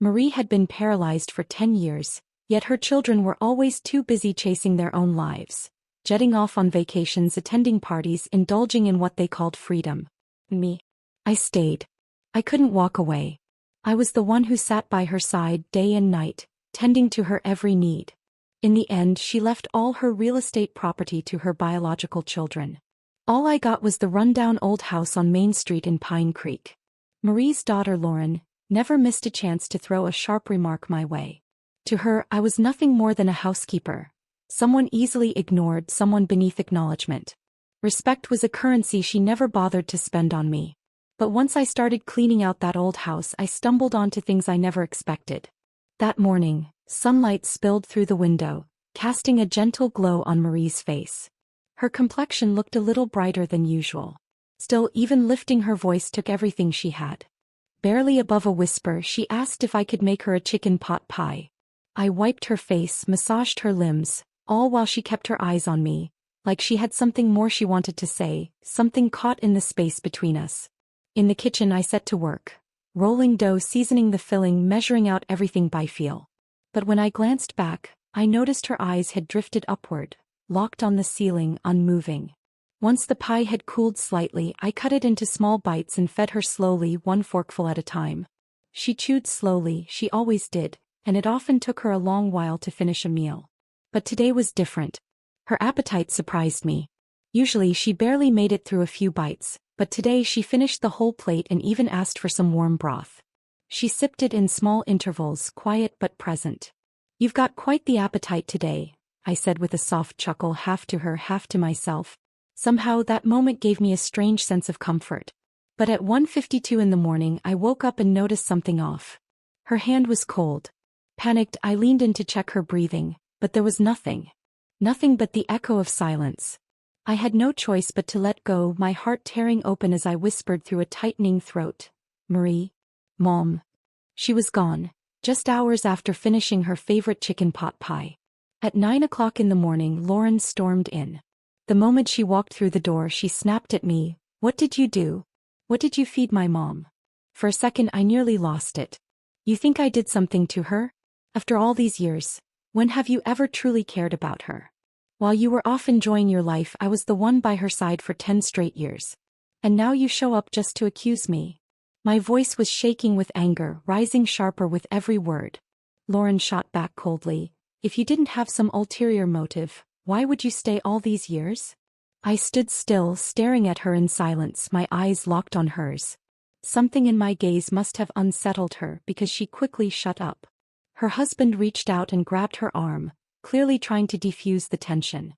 Marie had been paralyzed for 10 years, yet her children were always too busy chasing their own lives, jetting off on vacations, attending parties, indulging in what they called freedom. Me. I stayed. I couldn't walk away. I was the one who sat by her side day and night, tending to her every need. In the end, she left all her real estate property to her biological children. All I got was the rundown old house on Main Street in Pine Creek. Marie's daughter Lauren never missed a chance to throw a sharp remark my way. To her, I was nothing more than a housekeeper, someone easily ignored, someone beneath acknowledgement. Respect was a currency she never bothered to spend on me. But once I started cleaning out that old house, I stumbled onto things I never expected. That morning, sunlight spilled through the window, casting a gentle glow on Marie's face. Her complexion looked a little brighter than usual. Still, even lifting her voice took everything she had. Barely above a whisper, she asked if I could make her a chicken pot pie. I wiped her face, massaged her limbs, all while she kept her eyes on me, like she had something more she wanted to say, something caught in the space between us. In the kitchen, I set to work, rolling dough, seasoning the filling, measuring out everything by feel. But when I glanced back, I noticed her eyes had drifted upward, locked on the ceiling, unmoving. Once the pie had cooled slightly, I cut it into small bites and fed her slowly, one forkful at a time. She chewed slowly, she always did, and it often took her a long while to finish a meal. But today was different. Her appetite surprised me. Usually she barely made it through a few bites, but today she finished the whole plate and even asked for some warm broth. She sipped it in small intervals, quiet but present. "You've got quite the appetite today," I said with a soft chuckle, half to her, half to myself. Somehow that moment gave me a strange sense of comfort. But at 1:52 in the morning, I woke up and noticed something off. Her hand was cold. Panicked, I leaned in to check her breathing, but there was nothing. Nothing but the echo of silence. I had no choice but to let go, my heart tearing open as I whispered through a tightening throat, "Marie? Mom." She was gone, just hours after finishing her favorite chicken pot pie. At 9 o'clock in the morning, Lauren stormed in. The moment she walked through the door, she snapped at me, "What did you do? What did you feed my mom?" For a second I nearly lost it. "You think I did something to her? After all these years, when have you ever truly cared about her? While you were off enjoying your life, I was the one by her side for 10 straight years. And now you show up just to accuse me." My voice was shaking with anger, rising sharper with every word. Lauren shot back coldly, "If you didn't have some ulterior motive, why would you stay all these years?" I stood still, staring at her in silence, my eyes locked on hers. Something in my gaze must have unsettled her because she quickly shut up. Her husband reached out and grabbed her arm, clearly trying to defuse the tension.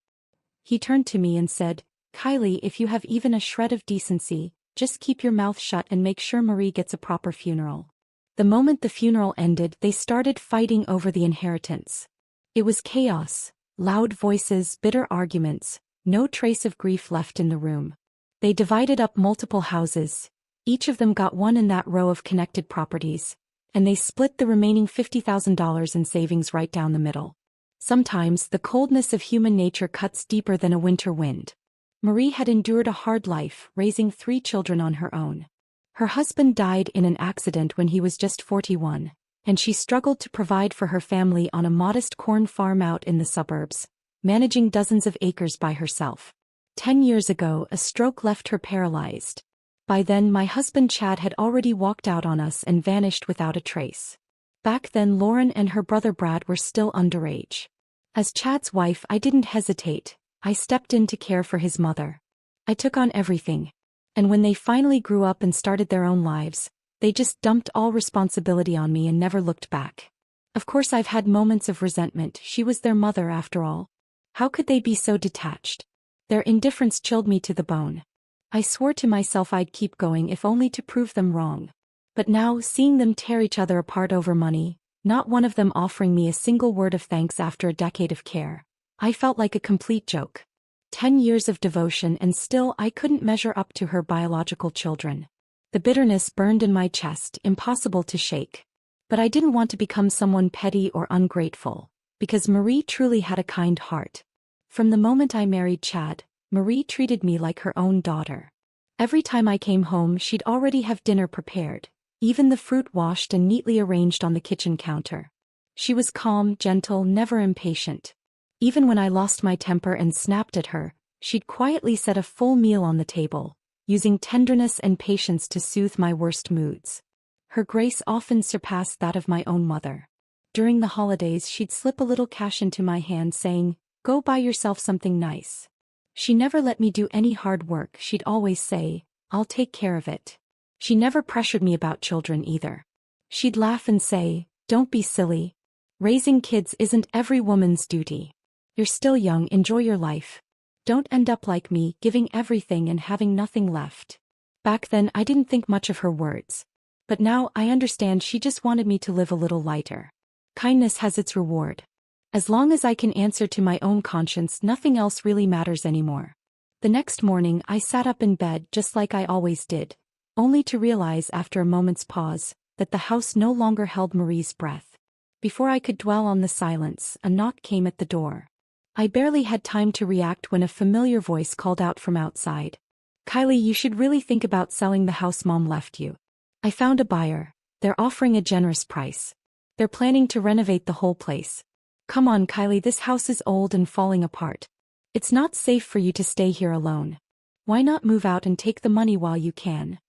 He turned to me and said, "Kylie, if you have even a shred of decency, just keep your mouth shut and make sure Marie gets a proper funeral." The moment the funeral ended, they started fighting over the inheritance. It was chaos. Loud voices, bitter arguments, no trace of grief left in the room. They divided up multiple houses. Each of them got one in that row of connected properties, and they split the remaining $50,000 in savings right down the middle. Sometimes the coldness of human nature cuts deeper than a winter wind. Marie had endured a hard life, raising 3 children on her own. Her husband died in an accident when he was just 41. And she struggled to provide for her family on a modest corn farm out in the suburbs, managing dozens of acres by herself. 10 years ago, a stroke left her paralyzed. By then, my husband Chad had already walked out on us and vanished without a trace. Back then, Lauren and her brother Brad were still underage. As Chad's wife, I didn't hesitate. I stepped in to care for his mother. I took on everything. And when they finally grew up and started their own lives, they just dumped all responsibility on me and never looked back. Of course I've had moments of resentment. She was their mother after all. How could they be so detached? Their indifference chilled me to the bone. I swore to myself I'd keep going if only to prove them wrong. But now, seeing them tear each other apart over money, not one of them offering me a single word of thanks after a decade of care, I felt like a complete joke. 10 years of devotion and still I couldn't measure up to her biological children. The bitterness burned in my chest, impossible to shake. But I didn't want to become someone petty or ungrateful, because Marie truly had a kind heart. From the moment I married Chad, Marie treated me like her own daughter. Every time I came home, she'd already have dinner prepared, even the fruit washed and neatly arranged on the kitchen counter. She was calm, gentle, never impatient. Even when I lost my temper and snapped at her, she'd quietly set a full meal on the table, using tenderness and patience to soothe my worst moods. Her grace often surpassed that of my own mother. During the holidays, she'd slip a little cash into my hand saying, "Go buy yourself something nice." She never let me do any hard work. She'd always say, "I'll take care of it." She never pressured me about children either. She'd laugh and say, "Don't be silly. Raising kids isn't every woman's duty. You're still young, enjoy your life. Don't end up like me, giving everything and having nothing left." Back then I didn't think much of her words. But now I understand she just wanted me to live a little lighter. Kindness has its reward. As long as I can answer to my own conscience, nothing else really matters anymore. The next morning I sat up in bed just like I always did, only to realize after a moment's pause that the house no longer held Marie's breath. Before I could dwell on the silence, a knock came at the door. I barely had time to react when a familiar voice called out from outside. "Kylie, you should really think about selling the house Mom left you. I found a buyer. They're offering a generous price. They're planning to renovate the whole place. Come on, Kylie, this house is old and falling apart. It's not safe for you to stay here alone. Why not move out and take the money while you can?"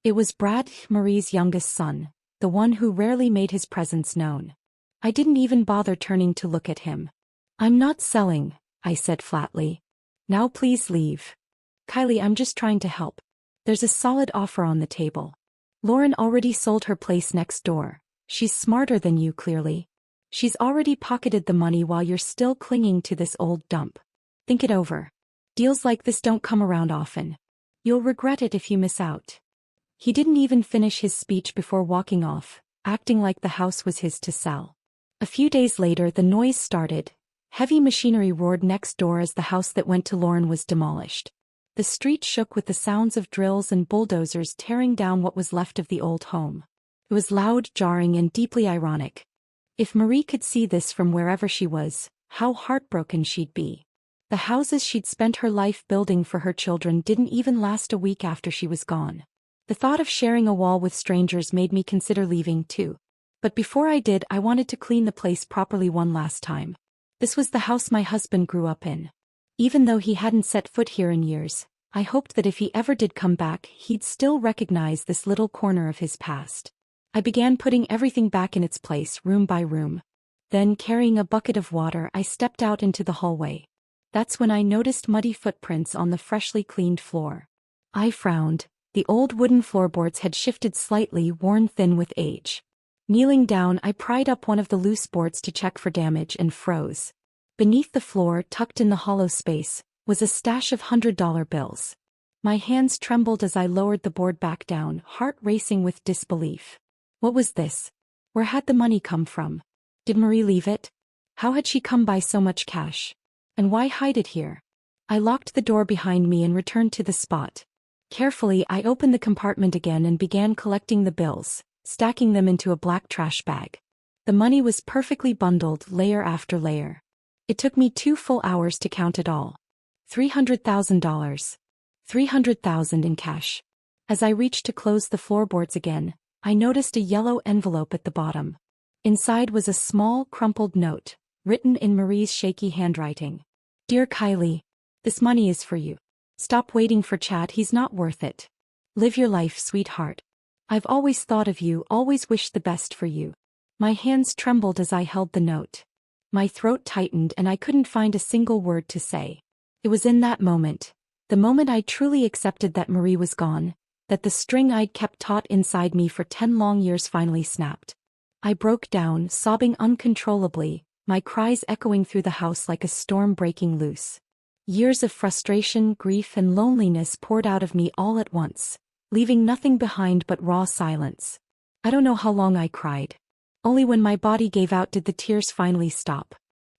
It was Brad, Marie's youngest son, the one who rarely made his presence known. I didn't even bother turning to look at him. "I'm not selling," I said flatly. "Now please leave." "Kylie, I'm just trying to help. There's a solid offer on the table. Lauren already sold her place next door. She's smarter than you, clearly. She's already pocketed the money while you're still clinging to this old dump. Think it over. Deals like this don't come around often. You'll regret it if you miss out." He didn't even finish his speech before walking off, acting like the house was his to sell. A few days later the noise started. Heavy machinery roared next door as the house that went to Lauren was demolished. The street shook with the sounds of drills and bulldozers tearing down what was left of the old home. It was loud, jarring, and deeply ironic. If Marie could see this from wherever she was, how heartbroken she'd be. The houses she'd spent her life building for her children didn't even last a week after she was gone. The thought of sharing a wall with strangers made me consider leaving too. But before I did, I wanted to clean the place properly one last time. This was the house my husband grew up in. Even though he hadn't set foot here in years, I hoped that if he ever did come back, he'd still recognize this little corner of his past. I began putting everything back in its place, room by room. Then, carrying a bucket of water, I stepped out into the hallway. That's when I noticed muddy footprints on the freshly cleaned floor. I frowned. The old wooden floorboards had shifted slightly, worn thin with age. Kneeling down, I pried up one of the loose boards to check for damage and froze. Beneath the floor, tucked in the hollow space, was a stash of $100 bills. My hands trembled as I lowered the board back down, heart racing with disbelief. What was this? Where had the money come from? Did Marie leave it? How had she come by so much cash? And why hide it here? I locked the door behind me and returned to the spot. Carefully, I opened the compartment again and began collecting the bills, stacking them into a black trash bag. The money was perfectly bundled, layer after layer. It took me 2 full hours to count it all. $300,000. $300,000 in cash. As I reached to close the floorboards again, I noticed a yellow envelope at the bottom. Inside was a small, crumpled note, written in Marie's shaky handwriting. "Dear Kylie, this money is for you. Stop waiting for Chad, he's not worth it. Live your life, sweetheart. I've always thought of you, always wished the best for you." My hands trembled as I held the note. My throat tightened and I couldn't find a single word to say. It was in that moment, the moment I truly accepted that Marie was gone, that the string I'd kept taut inside me for 10 long years finally snapped. I broke down, sobbing uncontrollably, my cries echoing through the house like a storm breaking loose. Years of frustration, grief, and loneliness poured out of me all at once, leaving nothing behind but raw silence. I don't know how long I cried. Only when my body gave out did the tears finally stop.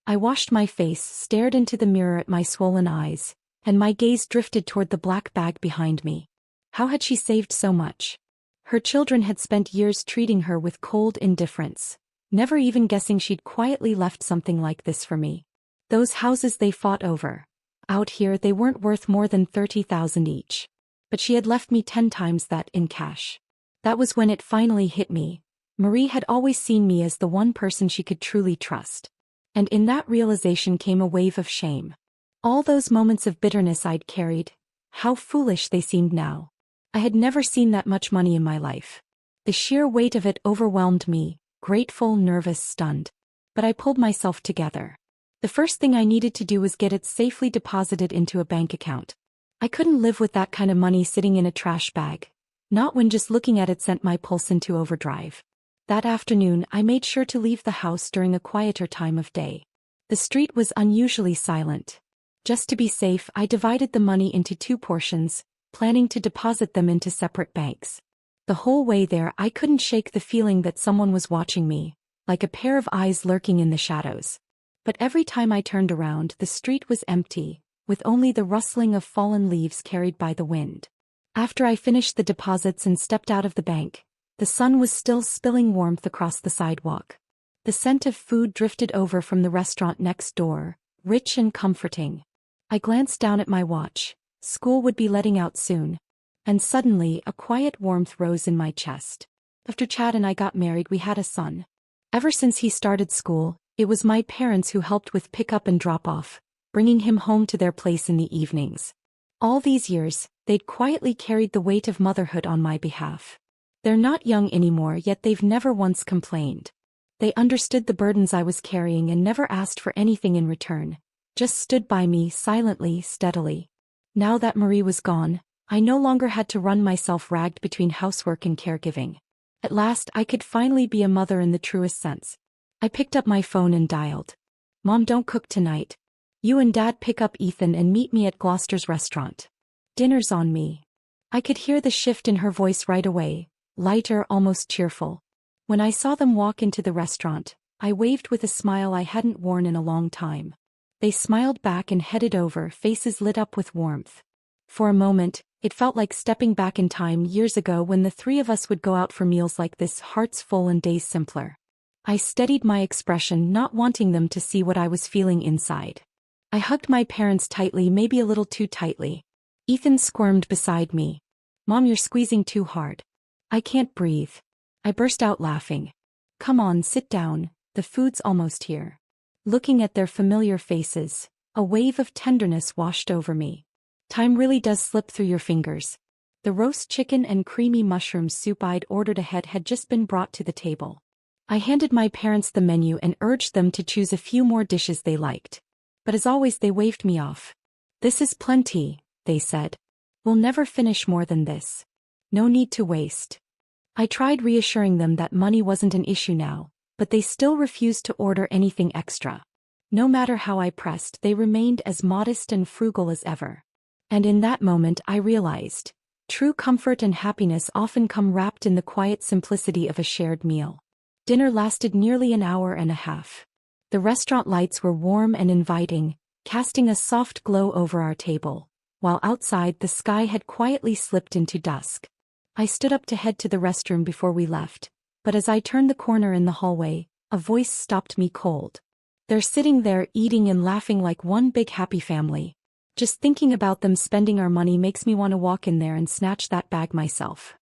I washed my face, stared into the mirror at my swollen eyes, and my gaze drifted toward the black bag behind me. How had she saved so much? Her children had spent years treating her with cold indifference, never even guessing she'd quietly left something like this for me. Those houses they fought over. Out here they weren't worth more than $30,000 each. But she had left me 10 times that in cash. That was when it finally hit me. Marie had always seen me as the one person she could truly trust. And in that realization came a wave of shame. All those moments of bitterness I'd carried, how foolish they seemed now. I had never seen that much money in my life. The sheer weight of it overwhelmed me, grateful, nervous, stunned. But I pulled myself together. The first thing I needed to do was get it safely deposited into a bank account. I couldn't live with that kind of money sitting in a trash bag. Not when just looking at it sent my pulse into overdrive. That afternoon I made sure to leave the house during a quieter time of day. The street was unusually silent. Just to be safe, I divided the money into 2 portions, planning to deposit them into separate banks. The whole way there I couldn't shake the feeling that someone was watching me, like a pair of eyes lurking in the shadows. But every time I turned around, the street was empty, with only the rustling of fallen leaves carried by the wind. After I finished the deposits and stepped out of the bank, the sun was still spilling warmth across the sidewalk. The scent of food drifted over from the restaurant next door, rich and comforting. I glanced down at my watch. School would be letting out soon. And suddenly, a quiet warmth rose in my chest. After Chad and I got married, we had a son. Ever since he started school, it was my parents who helped with pick-up and drop-off, bringing him home to their place in the evenings. All these years, they'd quietly carried the weight of motherhood on my behalf. They're not young anymore, yet they've never once complained. They understood the burdens I was carrying and never asked for anything in return, just stood by me silently, steadily. Now that Marie was gone, I no longer had to run myself ragged between housework and caregiving. At last I could finally be a mother in the truest sense. I picked up my phone and dialed. "Mom, don't cook tonight. You and Dad pick up Ethan and meet me at Gloucester's restaurant. Dinner's on me." I could hear the shift in her voice right away, lighter, almost cheerful. When I saw them walk into the restaurant, I waved with a smile I hadn't worn in a long time. They smiled back and headed over, faces lit up with warmth. For a moment, it felt like stepping back in time years ago when the 3 of us would go out for meals like this, hearts full and days simpler. I steadied my expression, not wanting them to see what I was feeling inside. I hugged my parents tightly, maybe a little too tightly. Ethan squirmed beside me. "Mom, you're squeezing too hard. I can't breathe." I burst out laughing. "Come on, sit down, the food's almost here." Looking at their familiar faces, a wave of tenderness washed over me. Time really does slip through your fingers. The roast chicken and creamy mushroom soup I'd ordered ahead had just been brought to the table. I handed my parents the menu and urged them to choose a few more dishes they liked. But as always, they waved me off. "This is plenty," they said. "We'll never finish more than this. No need to waste." I tried reassuring them that money wasn't an issue now, but they still refused to order anything extra. No matter how I pressed, they remained as modest and frugal as ever. And in that moment I realized, true comfort and happiness often come wrapped in the quiet simplicity of a shared meal. Dinner lasted nearly an hour and a half. The restaurant lights were warm and inviting, casting a soft glow over our table, while outside the sky had quietly slipped into dusk. I stood up to head to the restroom before we left, but as I turned the corner in the hallway, a voice stopped me cold. "They're sitting there eating and laughing like one big happy family. Just thinking about them spending our money makes me want to walk in there and snatch that bag myself."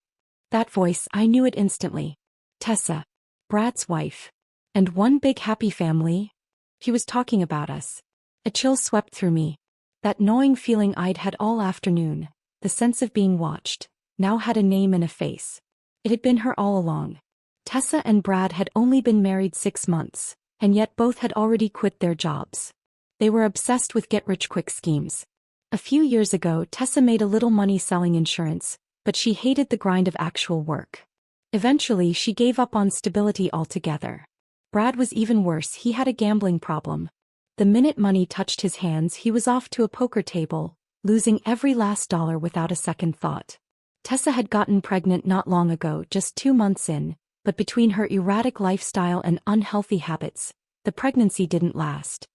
That voice, I knew it instantly. Tessa, Brad's wife. And one big happy family? He was talking about us. A chill swept through me. That gnawing feeling I'd had all afternoon, the sense of being watched, now had a name and a face. It had been her all along. Tessa and Brad had only been married 6 months, and yet both had already quit their jobs. They were obsessed with get-rich-quick schemes. A few years ago, Tessa made a little money selling insurance, but she hated the grind of actual work. Eventually, she gave up on stability altogether. Brad was even worse. He had a gambling problem. The minute money touched his hands, he was off to a poker table, losing every last dollar without a second thought. Tessa had gotten pregnant not long ago, just 2 months in, but between her erratic lifestyle and unhealthy habits, the pregnancy didn't last.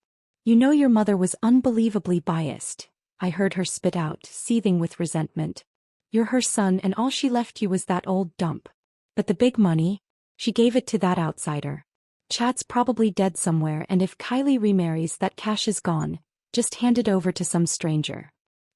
"You know your mother was unbelievably biased," I heard her spit out, seething with resentment. "You're her son and all she left you was that old dump. But the big money? She gave it to that outsider. Chad's probably dead somewhere, and if Kylie remarries, that cash is gone. Just hand it over to some stranger.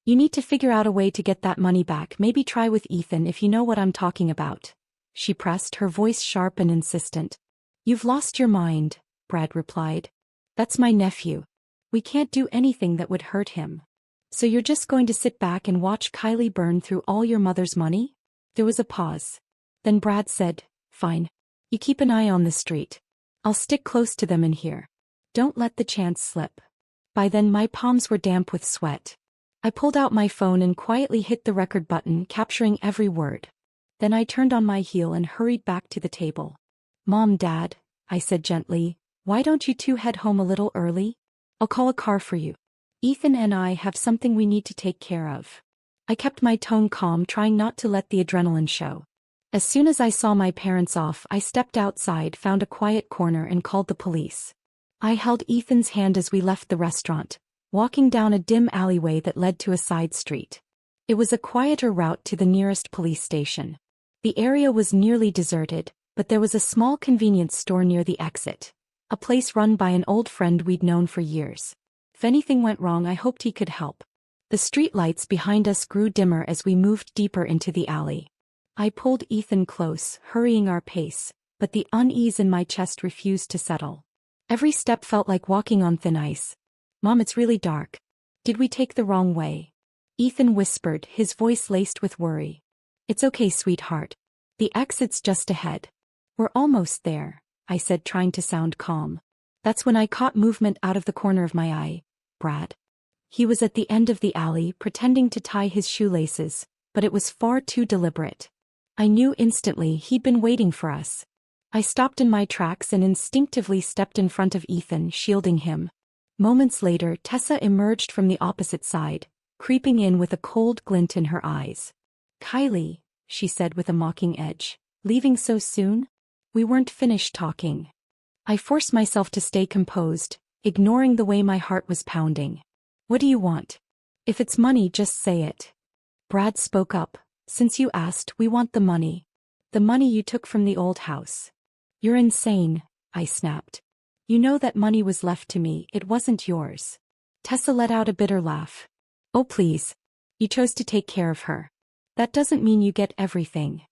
You need to figure out a way to get that money back. Maybe try with Ethan if you know what I'm talking about." she pressed, her voice sharp and insistent. You've lost your mind, Brad replied. That's my nephew. We can't do anything that would hurt him. So you're just going to sit back and watch Kylie burn through all your mother's money? There was a pause. Then Brad said, Fine. You keep an eye on the street. I'll stick close to them in here. Don't let the chance slip. By then my palms were damp with sweat. I pulled out my phone and quietly hit the record button, capturing every word. Then I turned on my heel and hurried back to the table. Mom, Dad, I said gently, why don't you two head home a little early? I'll call a car for you. Ethan and I have something we need to take care of. I kept my tone calm, trying not to let the adrenaline show. As soon as I saw my parents off, I stepped outside, found a quiet corner and called the police. I held Ethan's hand as we left the restaurant, walking down a dim alleyway that led to a side street. It was a quieter route to the nearest police station. The area was nearly deserted, but there was a small convenience store near the exit, a place run by an old friend we'd known for years. If anything went wrong, I hoped he could help. The streetlights behind us grew dimmer as we moved deeper into the alley. I pulled Ethan close, hurrying our pace, but the unease in my chest refused to settle. Every step felt like walking on thin ice. Mom, it's really dark. Did we take the wrong way? Ethan whispered, his voice laced with worry. It's okay, sweetheart. The exit's just ahead. We're almost there, I said, trying to sound calm. That's when I caught movement out of the corner of my eye. Brad. He was at the end of the alley, pretending to tie his shoelaces, but it was far too deliberate. I knew instantly he'd been waiting for us. I stopped in my tracks and instinctively stepped in front of Ethan, shielding him. Moments later, Tessa emerged from the opposite side, creeping in with a cold glint in her eyes. Kylie, she said with a mocking edge, leaving so soon? We weren't finished talking. I forced myself to stay composed, ignoring the way my heart was pounding. What do you want? If it's money, just say it. Brad spoke up. Since you asked, we want the money. The money you took from the old house. You're insane, I snapped. You know that money was left to me, it wasn't yours. Tessa let out a bitter laugh. Oh please. You chose to take care of her. That doesn't mean you get everything.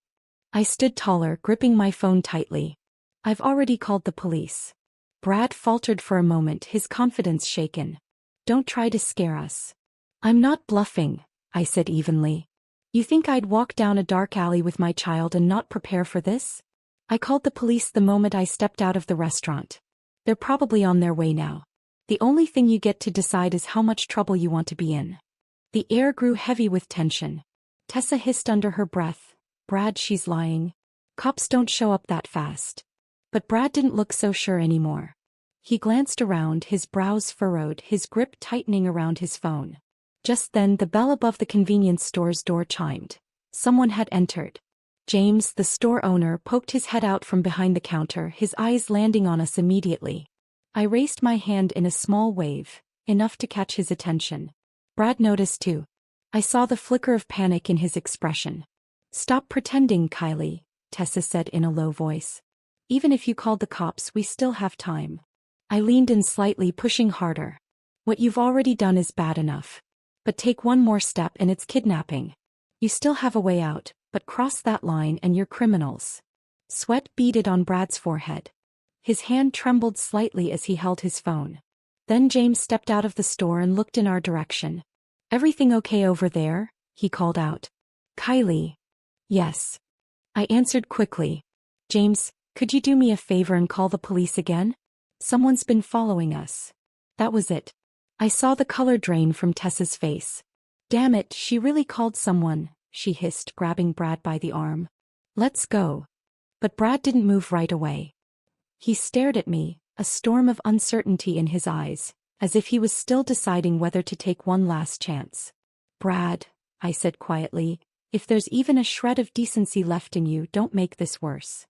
I stood taller, gripping my phone tightly. I've already called the police. Brad faltered for a moment, his confidence shaken. Don't try to scare us. I'm not bluffing, I said evenly. You think I'd walk down a dark alley with my child and not prepare for this? I called the police the moment I stepped out of the restaurant. They're probably on their way now. The only thing you get to decide is how much trouble you want to be in. The air grew heavy with tension. Tessa hissed under her breath. Brad, she's lying. Cops don't show up that fast. But Brad didn't look so sure anymore. He glanced around, his brows furrowed, his grip tightening around his phone. Just then the bell above the convenience store's door chimed. Someone had entered. James, the store owner, poked his head out from behind the counter, his eyes landing on us immediately. I raised my hand in a small wave, enough to catch his attention. Brad noticed too. I saw the flicker of panic in his expression. Stop pretending, Kylie, Tessa said in a low voice. Even if you called the cops, we still have time. I leaned in slightly, pushing harder. What you've already done is bad enough. But take one more step and it's kidnapping. You still have a way out, but cross that line and you're criminals. Sweat beaded on Brad's forehead. His hand trembled slightly as he held his phone. Then James stepped out of the store and looked in our direction. Everything okay over there? He called out. Kylie. Yes. I answered quickly. James, could you do me a favor and call the police again? Someone's been following us. That was it. I saw the color drain from Tessa's face. Damn it, she really called someone, she hissed, grabbing Brad by the arm. Let's go. But Brad didn't move right away. He stared at me, a storm of uncertainty in his eyes, as if he was still deciding whether to take one last chance. Brad, I said quietly, if there's even a shred of decency left in you, don't make this worse.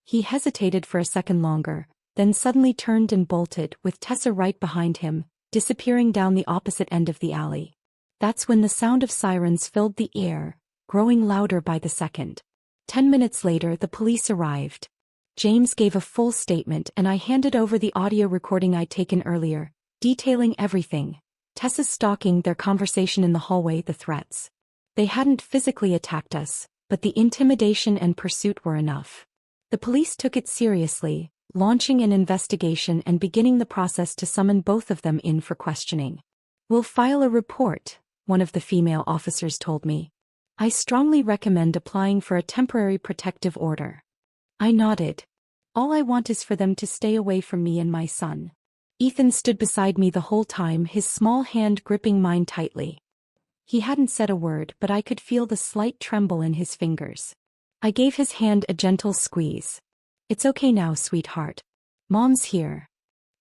He hesitated for a second longer, then suddenly turned and bolted, with Tessa right behind him, disappearing down the opposite end of the alley. That's when the sound of sirens filled the air, growing louder by the second. 10 minutes later, the police arrived. James gave a full statement and I handed over the audio recording I'd taken earlier, detailing everything. Tessa's stalking, their conversation in the hallway, the threats. They hadn't physically attacked us, but the intimidation and pursuit were enough. The police took it seriously, launching an investigation and beginning the process to summon both of them in for questioning. "We'll file a report," one of the female officers told me. "I strongly recommend applying for a temporary protective order." I nodded. "All I want is for them to stay away from me and my son." Ethan stood beside me the whole time, his small hand gripping mine tightly. He hadn't said a word, but I could feel the slight tremble in his fingers. I gave his hand a gentle squeeze. "It's okay now, sweetheart. Mom's here."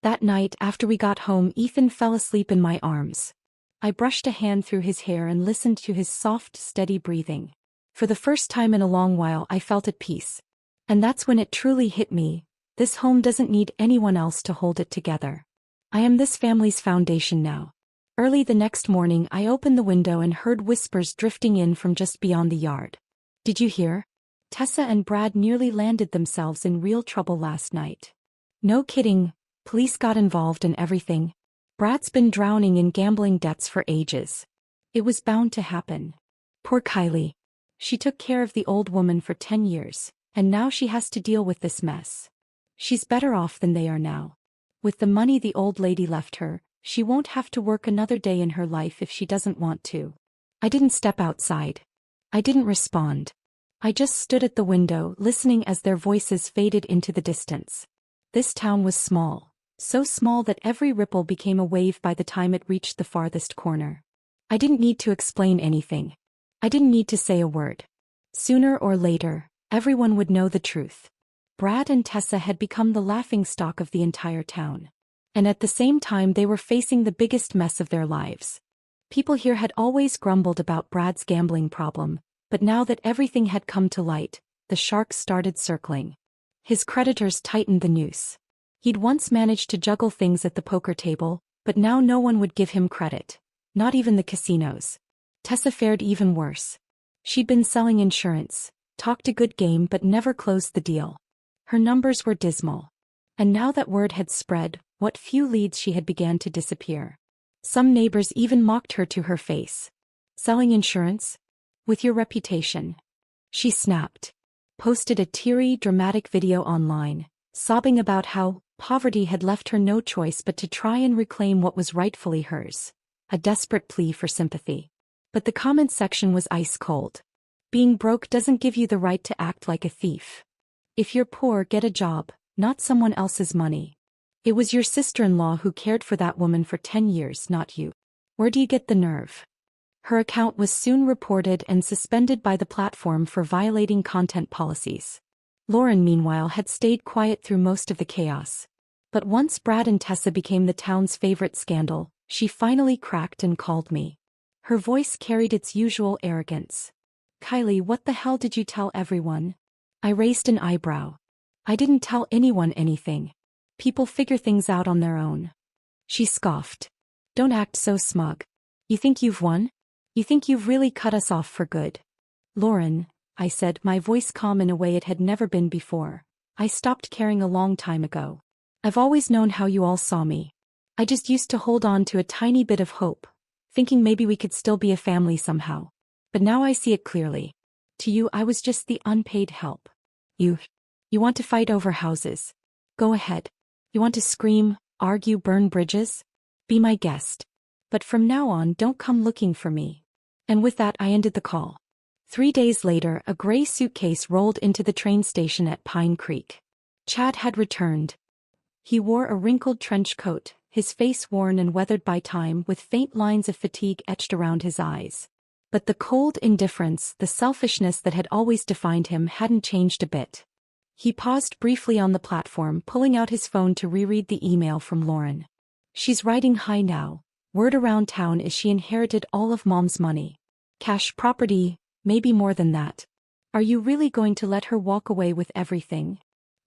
That night, after we got home, Ethan fell asleep in my arms. I brushed a hand through his hair and listened to his soft, steady breathing. For the first time in a long while, I felt at peace. And that's when it truly hit me: this home doesn't need anyone else to hold it together. I am this family's foundation now. Early the next morning, I opened the window and heard whispers drifting in from just beyond the yard. "Did you hear? Tessa and Brad nearly landed themselves in real trouble last night." "No kidding. Police got involved and everything. Brad's been drowning in gambling debts for ages. It was bound to happen. Poor Kylie. She took care of the old woman for 10 years, and now she has to deal with this mess. She's better off than they are now. With the money the old lady left her, she won't have to work another day in her life if she doesn't want to." I didn't step outside. I didn't respond. I just stood at the window, listening as their voices faded into the distance. This town was small, so small that every ripple became a wave by the time it reached the farthest corner. I didn't need to explain anything. I didn't need to say a word. Sooner or later, everyone would know the truth. Brad and Tessa had become the laughingstock of the entire town. And at the same time, they were facing the biggest mess of their lives. People here had always grumbled about Brad's gambling problem, but now that everything had come to light, the sharks started circling. His creditors tightened the noose. He'd once managed to juggle things at the poker table, but now no one would give him credit, not even the casinos. Tessa fared even worse. She'd been selling insurance, talked a good game but never closed the deal. Her numbers were dismal. And now that word had spread, what few leads she had began to disappear. Some neighbors even mocked her to her face. "Selling insurance? With your reputation?" She snapped. Posted a teary, dramatic video online, sobbing about how poverty had left her no choice but to try and reclaim what was rightfully hers. A desperate plea for sympathy. But the comment section was ice cold. "Being broke doesn't give you the right to act like a thief. If you're poor, get a job, not someone else's money. It was your sister-in-law who cared for that woman for 10 years, not you. Where do you get the nerve?" Her account was soon reported and suspended by the platform for violating content policies. Lauren, meanwhile, had stayed quiet through most of the chaos. But once Brad and Tessa became the town's favorite scandal, she finally cracked and called me. Her voice carried its usual arrogance. "Kylie, what the hell did you tell everyone?" I raised an eyebrow. "I didn't tell anyone anything. People figure things out on their own." She scoffed. "Don't act so smug. You think you've won? You think you've really cut us off for good?" "Lauren," I said, my voice calm in a way it had never been before, "I stopped caring a long time ago. I've always known how you all saw me. I just used to hold on to a tiny bit of hope, thinking maybe we could still be a family somehow. But now I see it clearly. To you, I was just the unpaid help. You want to fight over houses? Go ahead. You want to scream, argue, burn bridges? Be my guest. But from now on, don't come looking for me." And with that, I ended the call. 3 days later, a gray suitcase rolled into the train station at Pine Creek. Chad had returned. He wore a wrinkled trench coat, his face worn and weathered by time, with faint lines of fatigue etched around his eyes. But the cold indifference, the selfishness that had always defined him, hadn't changed a bit. He paused briefly on the platform, pulling out his phone to reread the email from Lauren. "She's riding high now. Word around town is she inherited all of Mom's money. Cash, property, maybe more than that. Are you really going to let her walk away with everything?"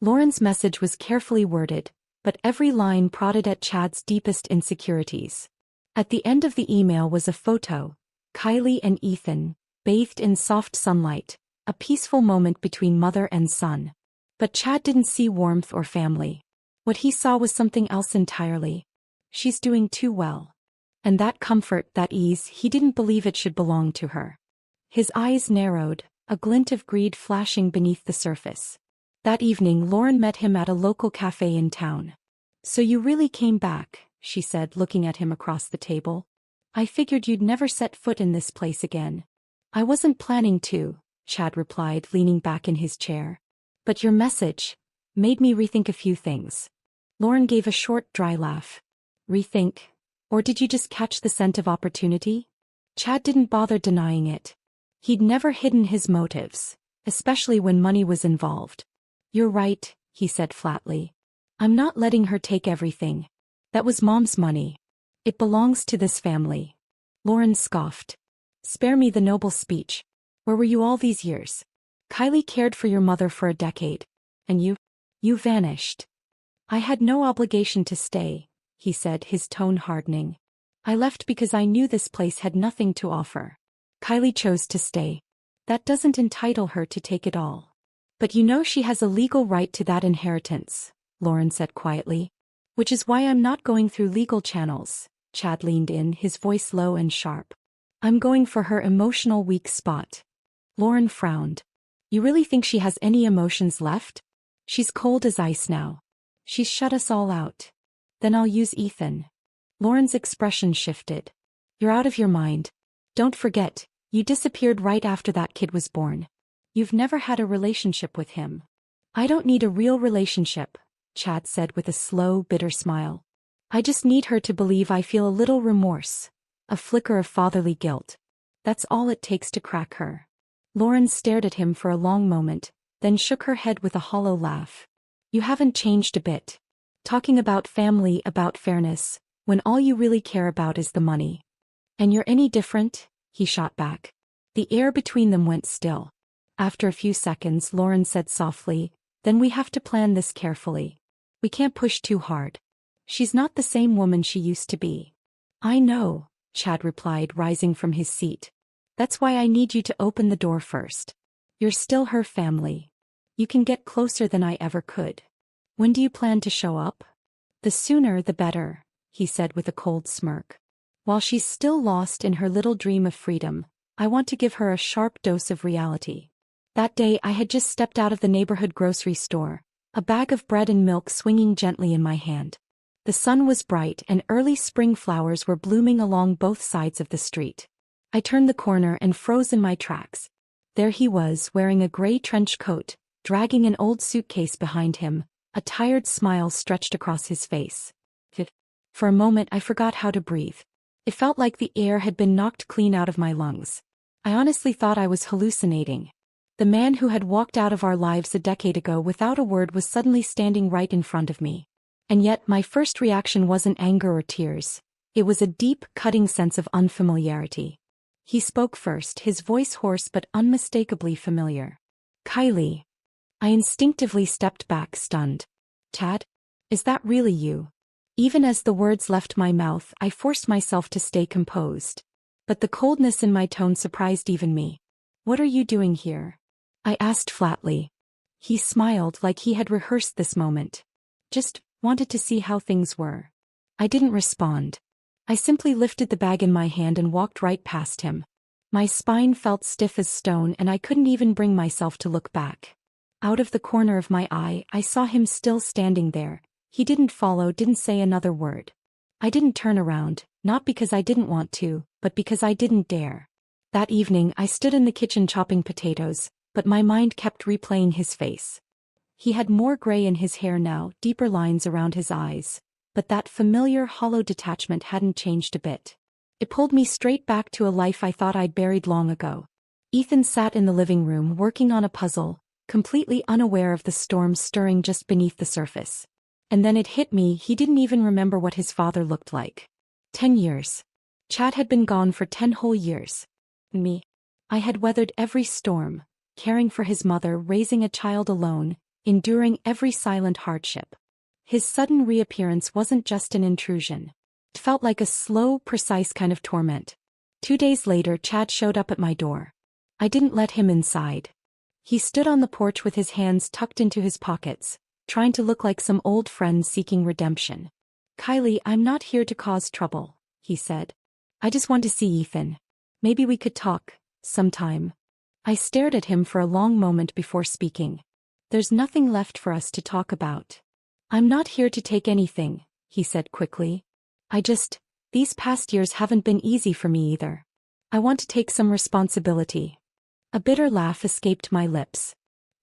Lauren's message was carefully worded, but every line prodded at Chad's deepest insecurities. At the end of the email was a photo: Kylie and Ethan, bathed in soft sunlight, a peaceful moment between mother and son. But Chad didn't see warmth or family. What he saw was something else entirely. She's doing too well. And that comfort, that ease, he didn't believe it should belong to her. His eyes narrowed, a glint of greed flashing beneath the surface. That evening Lauren met him at a local cafe in town. "So you really came back," she said, looking at him across the table. "I figured you'd never set foot in this place again." "I wasn't planning to," Chad replied, leaning back in his chair. "But your message made me rethink a few things." Lauren gave a short, dry laugh. "Rethink? Or did you just catch the scent of opportunity?" Chad didn't bother denying it. He'd never hidden his motives, especially when money was involved. "You're right," he said flatly. "I'm not letting her take everything. That was Mom's money. It belongs to this family." Lauren scoffed. "Spare me the noble speech. Where were you all these years? Kylie cared for your mother for a decade. And you vanished." "I had no obligation to stay," he said, his tone hardening. "I left because I knew this place had nothing to offer. Kylie chose to stay. That doesn't entitle her to take it all." "But you know she has a legal right to that inheritance," Lauren said quietly. "Which is why I'm not going through legal channels." Chad leaned in, his voice low and sharp. "I'm going for her emotional weak spot." Lauren frowned. "You really think she has any emotions left? She's cold as ice now. She's shut us all out." "Then I'll use Ethan." Lauren's expression shifted. "You're out of your mind. Don't forget, you disappeared right after that kid was born. You've never had a relationship with him." "I don't need a real relationship," Chad said with a slow, bitter smile. "I just need her to believe I feel a little remorse, a flicker of fatherly guilt. That's all it takes to crack her." Lauren stared at him for a long moment, then shook her head with a hollow laugh. "You haven't changed a bit. Talking about family, about fairness, when all you really care about is the money." "And you're any different?" he shot back. The air between them went still. After a few seconds, Lauren said softly, "Then we have to plan this carefully. We can't push too hard. She's not the same woman she used to be." "I know," Chad replied, rising from his seat. "That's why I need you to open the door first. You're still her family. You can get closer than I ever could." "When do you plan to show up?" "The sooner the better," he said with a cold smirk. "While she's still lost in her little dream of freedom, I want to give her a sharp dose of reality." That day I had just stepped out of the neighborhood grocery store, a bag of bread and milk swinging gently in my hand. The sun was bright and early spring flowers were blooming along both sides of the street. I turned the corner and froze in my tracks. There he was, wearing a gray trench coat, dragging an old suitcase behind him, a tired smile stretched across his face. For a moment I forgot how to breathe. It felt like the air had been knocked clean out of my lungs. I honestly thought I was hallucinating. The man who had walked out of our lives a decade ago without a word was suddenly standing right in front of me. And yet my first reaction wasn't anger or tears. It was a deep, cutting sense of unfamiliarity. He spoke first, his voice hoarse but unmistakably familiar. "Kylie." I instinctively stepped back, stunned. "Chad? Is that really you?" Even as the words left my mouth, I forced myself to stay composed. But the coldness in my tone surprised even me. "What are you doing here?" I asked flatly. He smiled like he had rehearsed this moment. "Just wanted to see how things were." I didn't respond. I simply lifted the bag in my hand and walked right past him. My spine felt stiff as stone and I couldn't even bring myself to look back. Out of the corner of my eye, I saw him still standing there. He didn't follow, didn't say another word. I didn't turn around, not because I didn't want to, but because I didn't dare. That evening, I stood in the kitchen chopping potatoes, but my mind kept replaying his face. He had more gray in his hair now, deeper lines around his eyes, but that familiar hollow detachment hadn't changed a bit. It pulled me straight back to a life I thought I'd buried long ago. Ethan sat in the living room working on a puzzle, completely unaware of the storm stirring just beneath the surface. And then it hit me, he didn't even remember what his father looked like. 10 years. Chad had been gone for 10 whole years. Me. I had weathered every storm, caring for his mother, raising a child alone, enduring every silent hardship. His sudden reappearance wasn't just an intrusion. It felt like a slow, precise kind of torment. 2 days later, Chad showed up at my door. I didn't let him inside. He stood on the porch with his hands tucked into his pockets, trying to look like some old friend seeking redemption. "Kylie, I'm not here to cause trouble," he said. "I just want to see Ethan. Maybe we could talk, sometime." I stared at him for a long moment before speaking. There's nothing left for us to talk about. I'm not here to take anything, he said quickly. These past years haven't been easy for me either. I want to take some responsibility. A bitter laugh escaped my lips.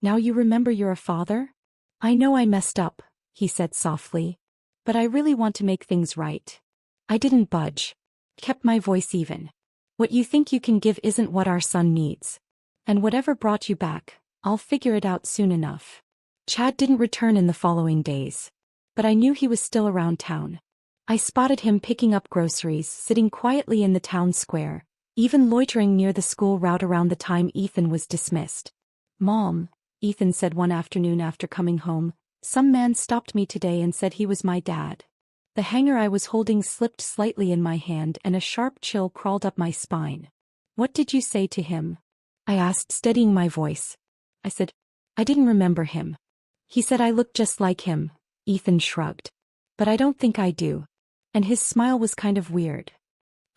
Now you remember you're a father? I know I messed up, he said softly. But I really want to make things right. I didn't budge. Kept my voice even. What you think you can give isn't what our son needs. And whatever brought you back, I'll figure it out soon enough. Chad didn't return in the following days. But I knew he was still around town. I spotted him picking up groceries, sitting quietly in the town square, even loitering near the school route around the time Ethan was dismissed. Mom, Ethan said one afternoon after coming home, some man stopped me today and said he was my dad. The hanger I was holding slipped slightly in my hand and a sharp chill crawled up my spine. What did you say to him? I asked, steadying my voice. I said, I didn't remember him. He said I looked just like him. Ethan shrugged. But I don't think I do. And his smile was kind of weird.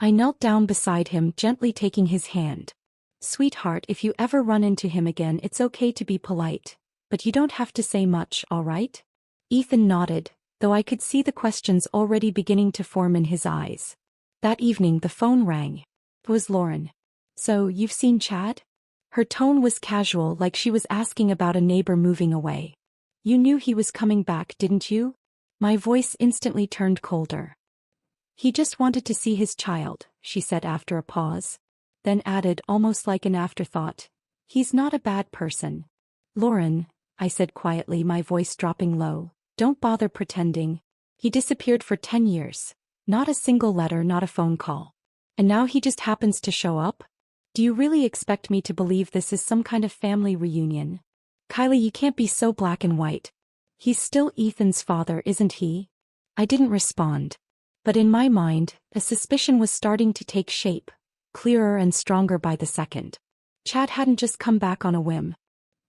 I knelt down beside him, gently taking his hand. Sweetheart, if you ever run into him again, it's okay to be polite. But you don't have to say much, all right? Ethan nodded, though I could see the questions already beginning to form in his eyes. That evening the phone rang. It was Lauren. So, you've seen Chad? Her tone was casual, like she was asking about a neighbor moving away. You knew he was coming back, didn't you? My voice instantly turned colder. He just wanted to see his child, she said after a pause. Then added, almost like an afterthought, he's not a bad person. Lauren, I said quietly, my voice dropping low, don't bother pretending. He disappeared for 10 years. Not a single letter, not a phone call. And now he just happens to show up? Do you really expect me to believe this is some kind of family reunion? Kylie, you can't be so black and white. He's still Ethan's father, isn't he? I didn't respond. But in my mind, a suspicion was starting to take shape, clearer and stronger by the second. Chad hadn't just come back on a whim.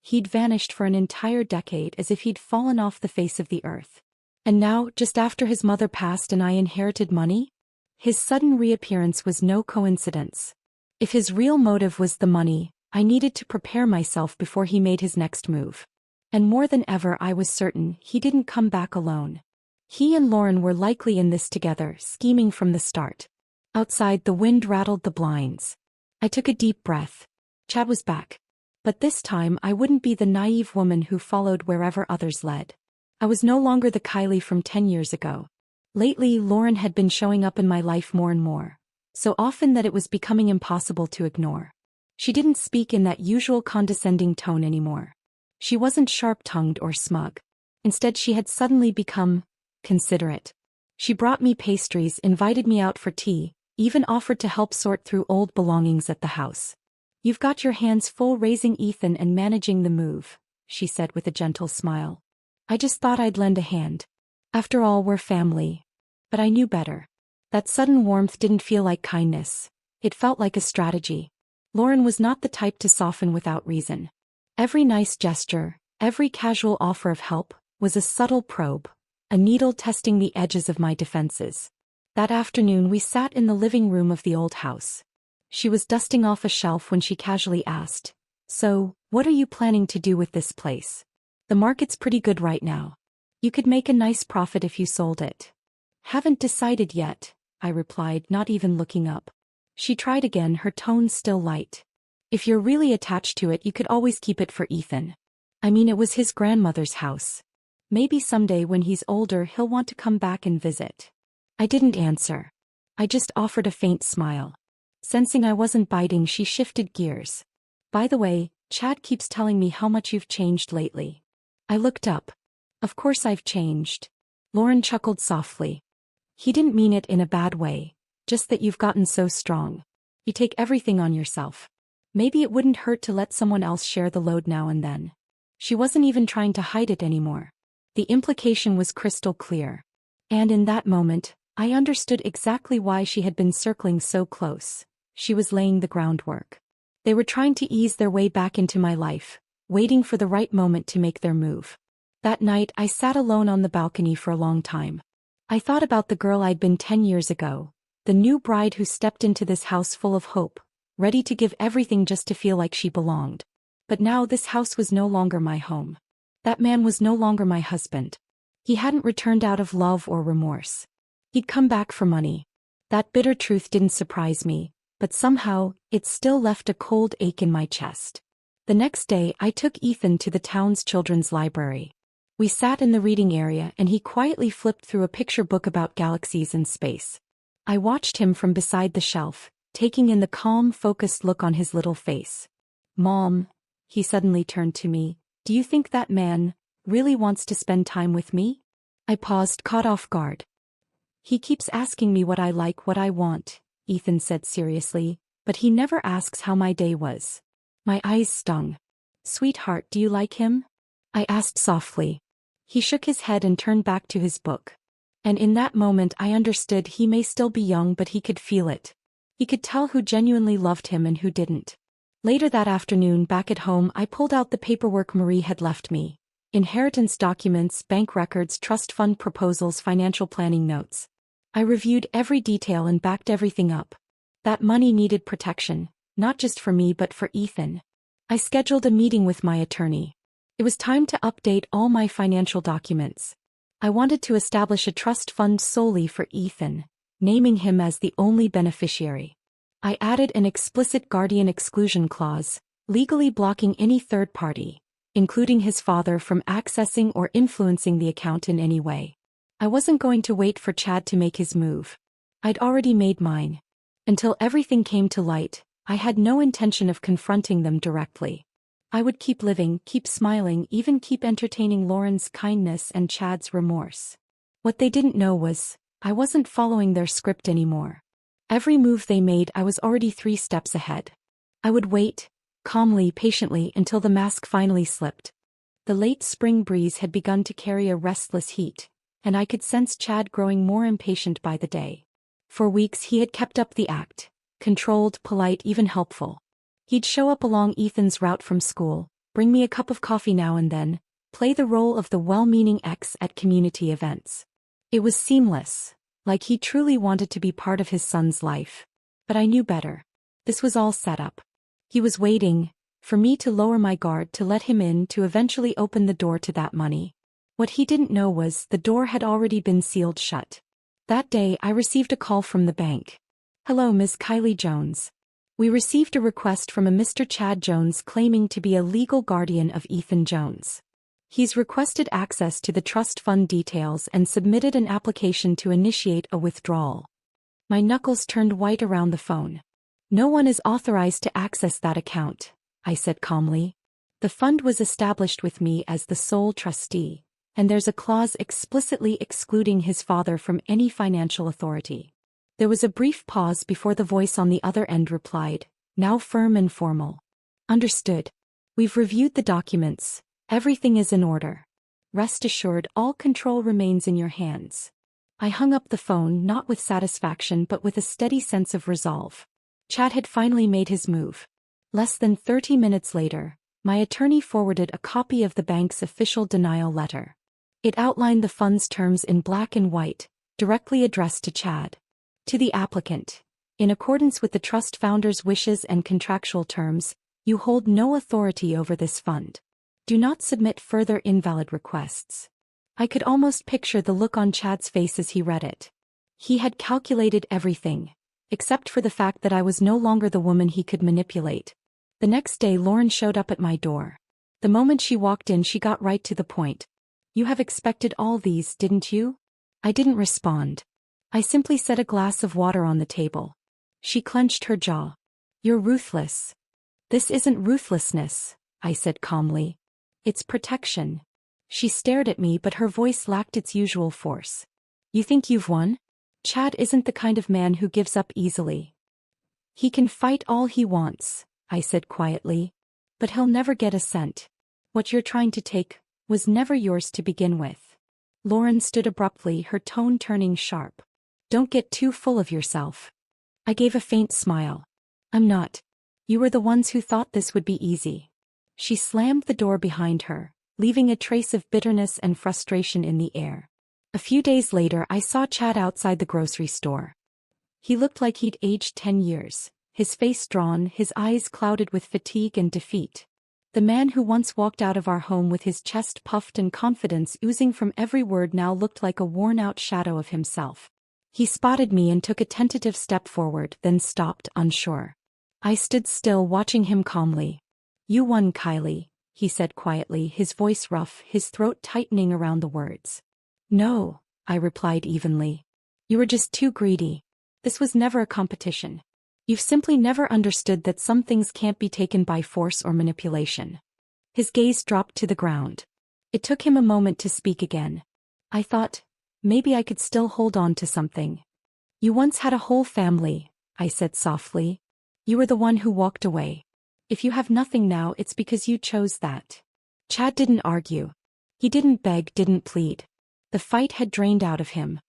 He'd vanished for an entire decade, as if he'd fallen off the face of the earth. And now, just after his mother passed and I inherited money? His sudden reappearance was no coincidence. If his real motive was the money, I needed to prepare myself before he made his next move. And more than ever, I was certain he didn't come back alone. He and Lauren were likely in this together, scheming from the start. Outside, the wind rattled the blinds. I took a deep breath. Chad was back. But this time I wouldn't be the naive woman who followed wherever others led. I was no longer the Kylie from 10 years ago. Lately, Lauren had been showing up in my life more and more. So often that it was becoming impossible to ignore. She didn't speak in that usual condescending tone anymore. She wasn't sharp-tongued or smug. Instead, she had suddenly become considerate. She brought me pastries, invited me out for tea, even offered to help sort through old belongings at the house. You've got your hands full raising Ethan and managing the move, she said with a gentle smile. I just thought I'd lend a hand. After all, we're family. But I knew better. That sudden warmth didn't feel like kindness. It felt like a strategy. Lauren was not the type to soften without reason. Every nice gesture, every casual offer of help, was a subtle probe, a needle testing the edges of my defenses. That afternoon we sat in the living room of the old house. She was dusting off a shelf when she casually asked, "So, what are you planning to do with this place? The market's pretty good right now. You could make a nice profit if you sold it." "Haven't decided yet," I replied, not even looking up. She tried again, her tone still light. "If you're really attached to it, you could always keep it for Ethan. I mean, it was his grandmother's house. Maybe someday when he's older he'll want to come back and visit." I didn't answer. I just offered a faint smile. Sensing I wasn't biting, she shifted gears. "By the way, Chad keeps telling me how much you've changed lately." I looked up. "Of course I've changed." Lauren chuckled softly. "He didn't mean it in a bad way, just that you've gotten so strong. You take everything on yourself. Maybe it wouldn't hurt to let someone else share the load now and then." She wasn't even trying to hide it anymore. The implication was crystal clear. And in that moment, I understood exactly why she had been circling so close. She was laying the groundwork. They were trying to ease their way back into my life, waiting for the right moment to make their move. That night I sat alone on the balcony for a long time. I thought about the girl I'd been 10 years ago, the new bride who stepped into this house full of hope, ready to give everything just to feel like she belonged. But now this house was no longer my home. That man was no longer my husband. He hadn't returned out of love or remorse. He'd come back for money. That bitter truth didn't surprise me, but somehow, it still left a cold ache in my chest. The next day, I took Ethan to the town's children's library. We sat in the reading area and he quietly flipped through a picture book about galaxies and space. I watched him from beside the shelf, taking in the calm, focused look on his little face. "Mom," he suddenly turned to me, "do you think that man really wants to spend time with me?" I paused, caught off guard. "He keeps asking me what I like, what I want," Ethan said seriously, "but he never asks how my day was." My eyes stung. "Sweetheart, do you like him?" I asked softly. He shook his head and turned back to his book. And in that moment I understood he may still be young, but he could feel it. He could tell who genuinely loved him and who didn't. Later that afternoon, back at home, I pulled out the paperwork Marie had left me. Inheritance documents, bank records, trust fund proposals, financial planning notes. I reviewed every detail and backed everything up. That money needed protection, not just for me but for Ethan. I scheduled a meeting with my attorney. It was time to update all my financial documents. I wanted to establish a trust fund solely for Ethan, naming him as the only beneficiary. I added an explicit guardian exclusion clause, legally blocking any third party, including his father, from accessing or influencing the account in any way. I wasn't going to wait for Chad to make his move. I'd already made mine. Until everything came to light, I had no intention of confronting them directly. I would keep living, keep smiling, even keep entertaining Lauren's kindness and Chad's remorse. What they didn't know was, I wasn't following their script anymore. Every move they made, I was already 3 steps ahead. I would wait, calmly, patiently, until the mask finally slipped. The late spring breeze had begun to carry a restless heat, and I could sense Chad growing more impatient by the day. For weeks he had kept up the act, controlled, polite, even helpful. He'd show up along Ethan's route from school, bring me a cup of coffee now and then, play the role of the well-meaning ex at community events. It was seamless, like he truly wanted to be part of his son's life. But I knew better. This was all set up. He was waiting for me to lower my guard, to let him in, to eventually open the door to that money. What he didn't know was the door had already been sealed shut. That day I received a call from the bank. "Hello, Ms. Kylie Jones. We received a request from a Mr. Chad Jones claiming to be a legal guardian of Ethan Jones. He's requested access to the trust fund details and submitted an application to initiate a withdrawal." My knuckles turned white around the phone. "No one is authorized to access that account," I said calmly. "The fund was established with me as the sole trustee, and there's a clause explicitly excluding his father from any financial authority." There was a brief pause before the voice on the other end replied, now firm and formal. "Understood. We've reviewed the documents. Everything is in order. Rest assured, all control remains in your hands." I hung up the phone, not with satisfaction but with a steady sense of resolve. Chad had finally made his move. Less than 30 minutes later, my attorney forwarded a copy of the bank's official denial letter. It outlined the fund's terms in black and white, directly addressed to Chad. To the applicant, in accordance with the trust founder's wishes and contractual terms, you hold no authority over this fund. Do not submit further invalid requests. I could almost picture the look on Chad's face as he read it. He had calculated everything, except for the fact that I was no longer the woman he could manipulate. The next day Lauren showed up at my door. The moment she walked in, she got right to the point. "You have expected all these, didn't you?" I didn't respond. I simply set a glass of water on the table. She clenched her jaw. "You're ruthless." "This isn't ruthlessness," I said calmly. "It's protection." She stared at me, but her voice lacked its usual force. "You think you've won? Chad isn't the kind of man who gives up easily. He can fight all he wants," I said quietly, "but he'll never get a cent. What you're trying to take was never yours to begin with." Lauren stood abruptly, her tone turning sharp. "Don't get too full of yourself." I gave a faint smile. "I'm not. You were the ones who thought this would be easy." She slammed the door behind her, leaving a trace of bitterness and frustration in the air. A few days later I saw Chad outside the grocery store. He looked like he'd aged 10 years, his face drawn, his eyes clouded with fatigue and defeat. The man who once walked out of our home with his chest puffed and confidence oozing from every word now looked like a worn-out shadow of himself. He spotted me and took a tentative step forward, then stopped, unsure. I stood still, watching him calmly. "You won, Kylie," he said quietly, his voice rough, his throat tightening around the words. "No," I replied evenly. "You were just too greedy. This was never a competition. You've simply never understood that some things can't be taken by force or manipulation." His gaze dropped to the ground. It took him a moment to speak again. I thought, maybe I could still hold on to something. "You once had a whole family," I said softly. "You were the one who walked away. If you have nothing now, it's because you chose that." Chad didn't argue. He didn't beg, didn't plead. The fight had drained out of him.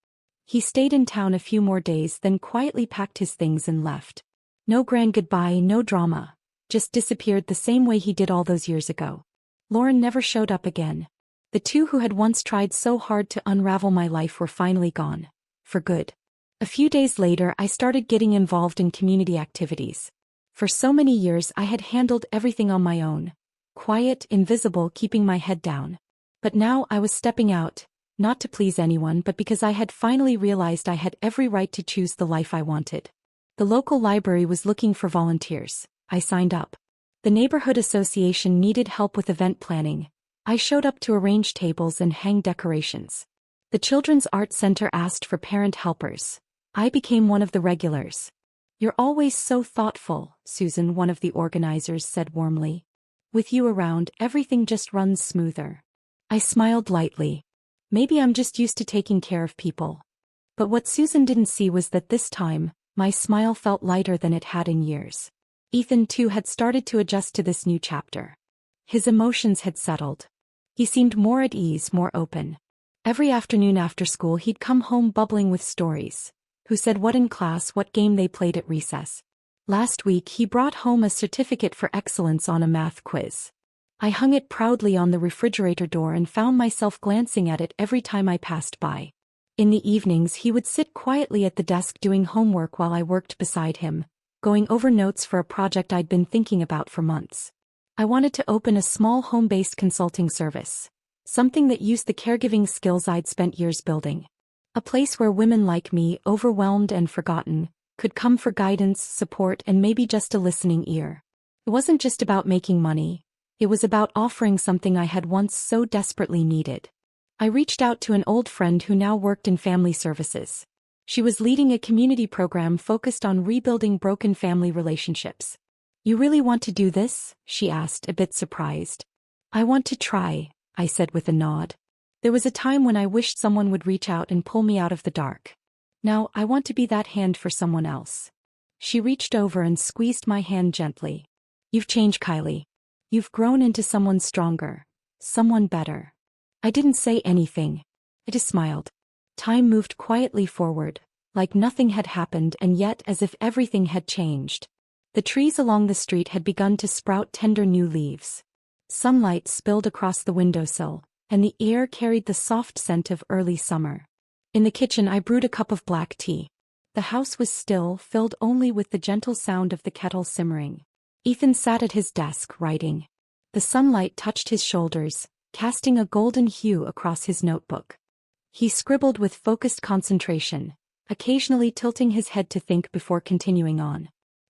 He stayed in town a few more days, then quietly packed his things and left. No grand goodbye, no drama. Just disappeared the same way he did all those years ago. Lauren never showed up again. The two who had once tried so hard to unravel my life were finally gone. For good. A few days later, I started getting involved in community activities. For so many years, I had handled everything on my own. Quiet, invisible, keeping my head down. But now I was stepping out, not to please anyone but because I had finally realized I had every right to choose the life I wanted. The local library was looking for volunteers. I signed up. The neighborhood association needed help with event planning. I showed up to arrange tables and hang decorations. The Children's Art Center asked for parent helpers. I became one of the regulars. "You're always so thoughtful," Susan, one of the organizers, said warmly. "With you around, everything just runs smoother." I smiled lightly. Maybe I'm just used to taking care of people. But what Susan didn't see was that this time, my smile felt lighter than it had in years. Ethan, too, had started to adjust to this new chapter. His emotions had settled. He seemed more at ease, more open. Every afternoon after school he'd come home bubbling with stories. Who said what in class, what game they played at recess. Last week he brought home a certificate for excellence on a math quiz. I hung it proudly on the refrigerator door and found myself glancing at it every time I passed by. In the evenings he would sit quietly at the desk doing homework while I worked beside him, going over notes for a project I'd been thinking about for months. I wanted to open a small home-based consulting service. Something that used the caregiving skills I'd spent years building. A place where women like me, overwhelmed and forgotten, could come for guidance, support, and maybe just a listening ear. It wasn't just about making money. It was about offering something I had once so desperately needed. I reached out to an old friend who now worked in family services. She was leading a community program focused on rebuilding broken family relationships. "You really want to do this?" she asked, a bit surprised. "I want to try," I said with a nod. There was a time when I wished someone would reach out and pull me out of the dark. Now I want to be that hand for someone else. She reached over and squeezed my hand gently. "You've changed, Kylie. You've grown into someone stronger, someone better." I didn't say anything. I just smiled. Time moved quietly forward, like nothing had happened and yet as if everything had changed. The trees along the street had begun to sprout tender new leaves. Sunlight spilled across the windowsill, and the air carried the soft scent of early summer. In the kitchen I brewed a cup of black tea. The house was still, filled only with the gentle sound of the kettle simmering. Ethan sat at his desk, writing. The sunlight touched his shoulders, casting a golden hue across his notebook. He scribbled with focused concentration, occasionally tilting his head to think before continuing on.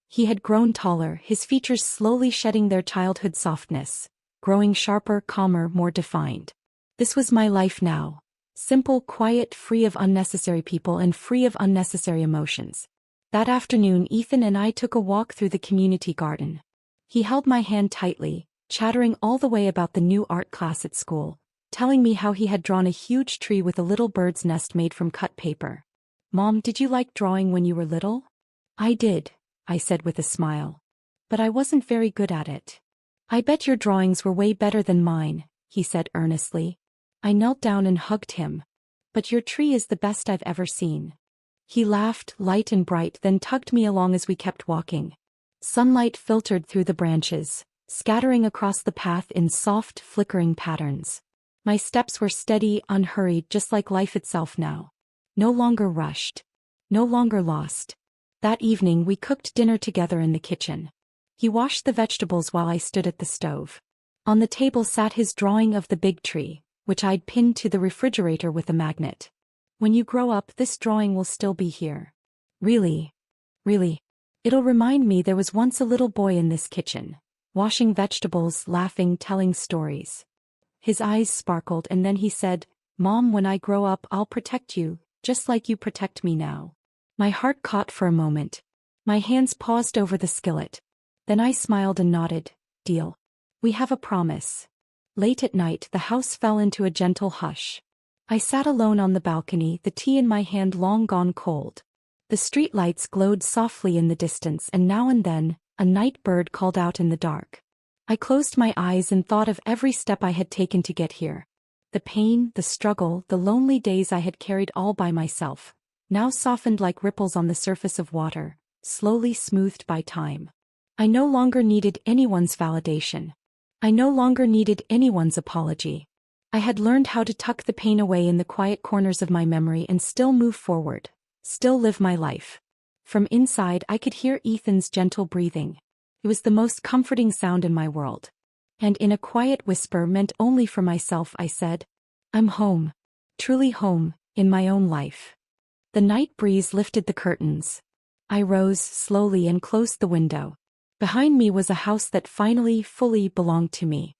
He had grown taller, his features slowly shedding their childhood softness, growing sharper, calmer, more defined. This was my life now. Simple, quiet, free of unnecessary people and free of unnecessary emotions. That afternoon Ethan and I took a walk through the community garden. He held my hand tightly, chattering all the way about the new art class at school, telling me how he had drawn a huge tree with a little bird's nest made from cut paper. "Mom, did you like drawing when you were little?" "I did," I said with a smile. "But I wasn't very good at it." "I bet your drawings were way better than mine," he said earnestly. I knelt down and hugged him. "But your tree is the best I've ever seen." He laughed, light and bright, then tugged me along as we kept walking. Sunlight filtered through the branches, scattering across the path in soft, flickering patterns. My steps were steady, unhurried, just like life itself now. No longer rushed. No longer lost. That evening we cooked dinner together in the kitchen. He washed the vegetables while I stood at the stove. On the table sat his drawing of the big tree, which I'd pinned to the refrigerator with a magnet. When you grow up, this drawing will still be here. Really? Really? It'll remind me there was once a little boy in this kitchen, washing vegetables, laughing, telling stories. His eyes sparkled and then he said, "Mom, when I grow up, I'll protect you, just like you protect me now." My heart caught for a moment. My hands paused over the skillet. Then I smiled and nodded. Deal. We have a promise. Late at night, the house fell into a gentle hush. I sat alone on the balcony, the tea in my hand long gone cold. The streetlights glowed softly in the distance, and now and then, a night bird called out in the dark. I closed my eyes and thought of every step I had taken to get here. The pain, the struggle, the lonely days I had carried all by myself, now softened like ripples on the surface of water, slowly smoothed by time. I no longer needed anyone's validation. I no longer needed anyone's apology. I had learned how to tuck the pain away in the quiet corners of my memory and still move forward, still live my life. From inside I could hear Ethan's gentle breathing. It was the most comforting sound in my world. And in a quiet whisper meant only for myself, I said, "I'm home. Truly home, in my own life." The night breeze lifted the curtains. I rose slowly and closed the window. Behind me was a house that finally, fully belonged to me.